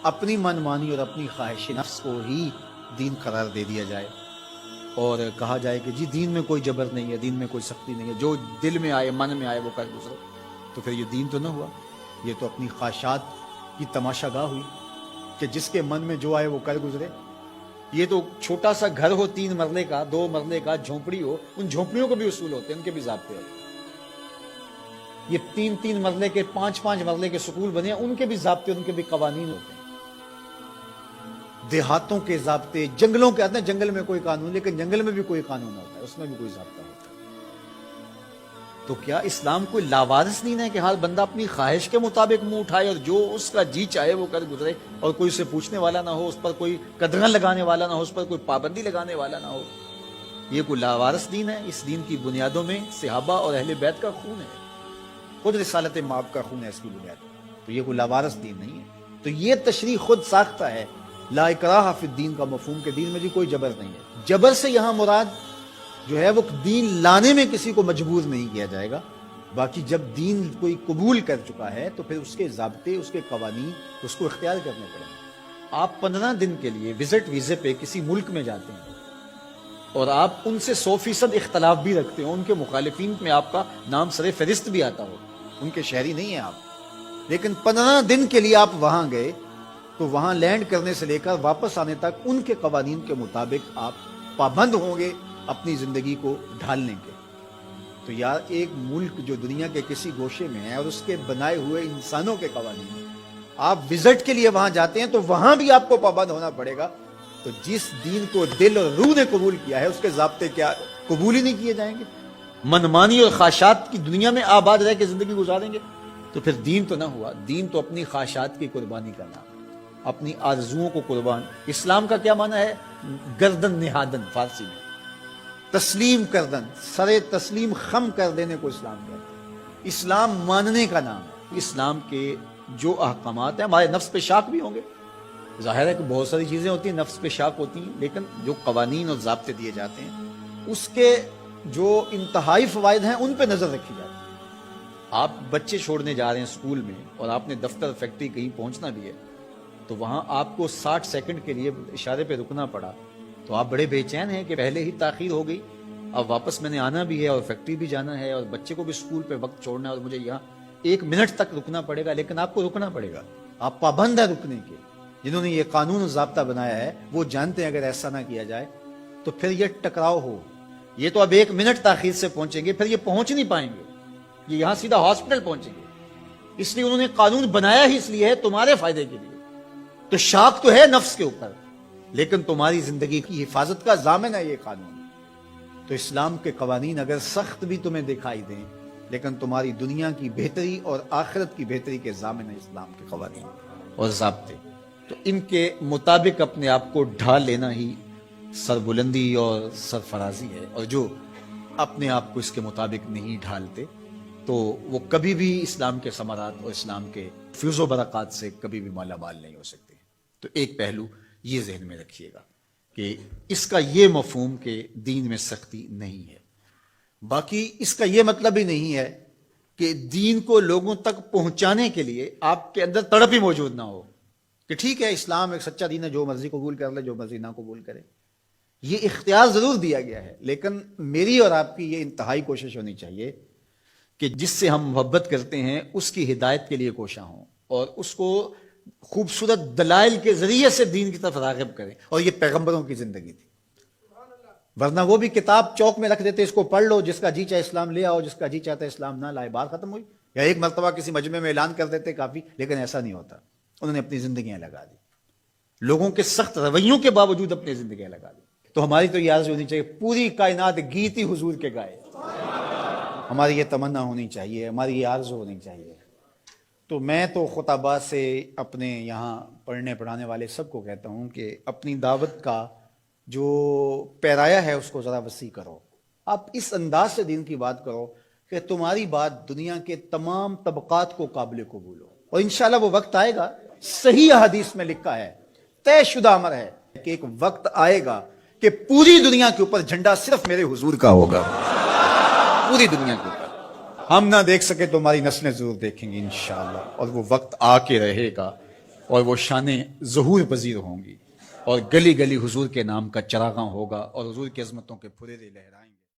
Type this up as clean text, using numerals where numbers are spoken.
اپنی من مانی اور اپنی خواہش نفس کو ہی دین قرار دے دیا جائے اور کہا جائے کہ جی دین میں کوئی جبر نہیں ہے، دین میں کوئی سختی نہیں ہے، جو دل میں آئے من میں آئے وہ کر گزرو، تو پھر یہ دین تو نہ ہوا، یہ تو اپنی خواہشات کی تماشا گاہ ہوئی کہ جس کے من میں جو آئے وہ کر گزرے۔ یہ تو چھوٹا سا گھر ہو 3 مرلے کا 2 مرلے کا، جھونپڑی ہو، ان جھونپڑیوں کو بھی اصول ہوتے ہیں، ان کے بھی ضابطے ہوتے ہیں۔ یہ 3 مرلے کے 5 مرلے کے سکول بنے ہیں، ان کے بھی ضابطے، ان کے بھی قوانین ہوتے ہیں۔ دیہاتوں کے ضابطے، جنگلوں کے آتے ہیں، جنگل میں کوئی قانون، لیکن جنگل میں بھی کوئی قانون ہوتا ہے، اس میں بھی کوئی ضابطہ ہوتا ہے۔ تو کیا اسلام کوئی لاوارث دین ہے کہ ہر بندہ اپنی خواہش کے مطابق منہ اٹھائے اور جو اس کا جی چاہے وہ کر گزرے، اور کوئی اسے پوچھنے والا نہ ہو، اس پر کوئی قدغن لگانے والا نہ ہو، اس پر کوئی پابندی لگانے والا نہ ہو؟ یہ کوئی لاوارث دین ہے؟ اس دین کی بنیادوں میں صحابہ اور اہل بیت کا خون ہے، خود رسالت مآب کا خون ہے اس کی بنیاد میں، تو یہ کوئی لاوارث دین نہیں ہے۔ تو یہ تشریح خود ساختہ ہے، لا اکراہ فی الدین کا مفہوم کے دین میں جی کوئی جبر نہیں ہے۔ جبر سے یہاں مراد جو ہے وہ دین لانے میں کسی کو مجبور نہیں کیا جائے گا، باقی جب دین کوئی قبول کر چکا ہے تو پھر اس کے ضابطے، اس کے قوانین اس کو اختیار کرنے پڑیں گے۔ آپ 15 دن کے لیے وزٹ ویزے پہ کسی ملک میں جاتے ہیں اور آپ ان سے 100% اختلاف بھی رکھتے ہو، ان کے مخالفین میں آپ کا نام سر فہرست بھی آتا ہو، ان کے شہری نہیں ہیں آپ، لیکن 15 دن کے لیے آپ وہاں گئے تو وہاں لینڈ کرنے سے لے کر واپس آنے تک ان کے قوانین کے مطابق آپ پابند ہوں گے اپنی زندگی کو ڈھالنے کے۔ تو یار ایک ملک جو دنیا کے کسی گوشے میں ہے اور اس کے بنائے ہوئے انسانوں کے قوانین، آپ وزٹ کے لیے وہاں جاتے ہیں تو وہاں بھی آپ کو پابند ہونا پڑے گا۔ تو جس دین کو دل اور روح نے قبول کیا ہے اس کے ضابطے کیا قبول ہی نہیں کیے جائیں گے؟ منمانی اور خواہشات کی دنیا میں آباد رہ کے زندگی گزاریں گے تو پھر دین تو نہ ہوا۔ دین تو اپنی خواہشات کی قربانی کرنا، اپنی آرزوؤں کو قربان۔ اسلام کا کیا معنی ہے؟ گردن نہادن، فارسی میں تسلیم کردن، سر تسلیم خم کر دینے کو اسلام کہتے ہیں۔ اسلام ماننے کا نام ہے۔ اسلام کے جو احکامات ہیں، ہمارے نفس پہ شاک بھی ہوں گے، ظاہر ہے کہ بہت ساری چیزیں ہوتی ہیں نفس پہ شاک ہوتی ہیں، لیکن جو قوانین اور ضابطے دیے جاتے ہیں اس کے جو انتہائی فوائد ہیں ان پہ نظر رکھی جاتی ہے۔ آپ بچے چھوڑنے جا رہے ہیں اسکول میں اور آپ نے دفتر فیکٹری کہیں پہنچنا بھی ہے تو وہاں آپ کو 60 سیکنڈ کے لیے اشارے پہ رکنا پڑا تو آپ بڑے بے چین ہیں کہ پہلے ہی تاخیر ہو گئی، اب واپس میں نے آنا بھی ہے اور فیکٹری بھی جانا ہے اور بچے کو بھی اسکول پہ وقت چھوڑنا ہے اور مجھے یہاں 1 منٹ تک رکنا پڑے گا، لیکن آپ کو رکنا پڑے گا، آپ پابند ہیں رکنے کے۔ جنہوں نے یہ قانون و ضابطہ بنایا ہے وہ جانتے ہیں اگر ایسا نہ کیا جائے تو پھر یہ ٹکراؤ ہو، یہ تو اب 1 منٹ تاخیر سے پہنچیں گے، پھر یہ پہنچ نہیں پائیں گے، یہ یہاں سیدھا ہاسپٹل پہنچیں گے۔ اس لیے انہوں نے قانون بنایا ہی اس لیے ہے، تمہارے فائدے کے لیے۔ تو شاک تو ہے نفس کے اوپر، لیکن تمہاری زندگی کی حفاظت کا ضامن ہے یہ قانون۔ تو اسلام کے قوانین اگر سخت بھی تمہیں دکھائی دیں لیکن تمہاری دنیا کی بہتری اور آخرت کی بہتری کے ضامن ہے اسلام کے قوانین اور ضابطے۔ تو ان کے مطابق اپنے آپ کو ڈھال لینا ہی سربلندی اور سرفرازی ہے، اور جو اپنے آپ کو اس کے مطابق نہیں ڈھالتے تو وہ کبھی بھی اسلام کے ثمرات اور اسلام کے فیض و برکات سے کبھی بھی مالا مال نہیں ہو سکتے۔ تو ایک پہلو یہ ذہن میں رکھیے گا کہ اس کا یہ مفہوم کہ دین میں سختی نہیں ہے۔ باقی اس کا یہ مطلب ہی نہیں ہے کہ دین کو لوگوں تک پہنچانے کے لیے آپ کے اندر تڑپ ہی موجود نہ ہو کہ ٹھیک ہے اسلام ایک سچا دین ہے، جو مرضی قبول کر لے، جو مرضی نہ قبول کرے۔ یہ اختیار ضرور دیا گیا ہے، لیکن میری اور آپ کی یہ انتہائی کوشش ہونی چاہیے کہ جس سے ہم محبت کرتے ہیں اس کی ہدایت کے لیے کوشاں ہوں اور اس کو خوبصورت دلائل کے ذریعے سے دین کی طرف راغب کریں، اور یہ پیغمبروں کی زندگی تھی۔ ورنہ وہ بھی کتاب چوک میں رکھ دیتے، اس کو پڑھ لو، جس کا جی چاہے اسلام لے آؤ، جس کا جی چاہتا ہے اسلام نہ لائے، بات ختم ہوئی۔ یا ایک مرتبہ کسی مجمع میں اعلان کر دیتے کافی، لیکن ایسا نہیں ہوتا، انہوں نے اپنی زندگیاں لگا دی، لوگوں کے سخت رویوں کے باوجود اپنی زندگیاں لگا دی۔ تو ہماری تو یہ عرض ہونی چاہیے پوری کائنات گیتی حضور کے گائے، ہماری یہ تمنا ہونی چاہیے، ہماری یہ عرض ہونی چاہیے۔ تو میں تو خطباء سے اپنے یہاں پڑھنے پڑھانے والے سب کو کہتا ہوں کہ اپنی دعوت کا جو پیرایا ہے اس کو ذرا وسیع کرو، آپ اس انداز سے دین کی بات کرو کہ تمہاری بات دنیا کے تمام طبقات کو قابل قبول ہو، اور انشاءاللہ وہ وقت آئے گا، صحیح حدیث میں لکھا ہے، طے شدہ امر ہے کہ ایک وقت آئے گا کہ پوری دنیا کے اوپر جھنڈا صرف میرے حضور کا ہوگا، پوری دنیا کے اوپر۔ ہم نہ دیکھ سکے تو ہماری نسلیں ضرور دیکھیں گی انشاءاللہ، اور وہ وقت آ کے رہے گا اور وہ شانیں ظہور پذیر ہوں گی اور گلی گلی حضور کے نام کا چراغاں ہوگا اور حضور کی عظمتوں کے پھریرے لہرائیں گے.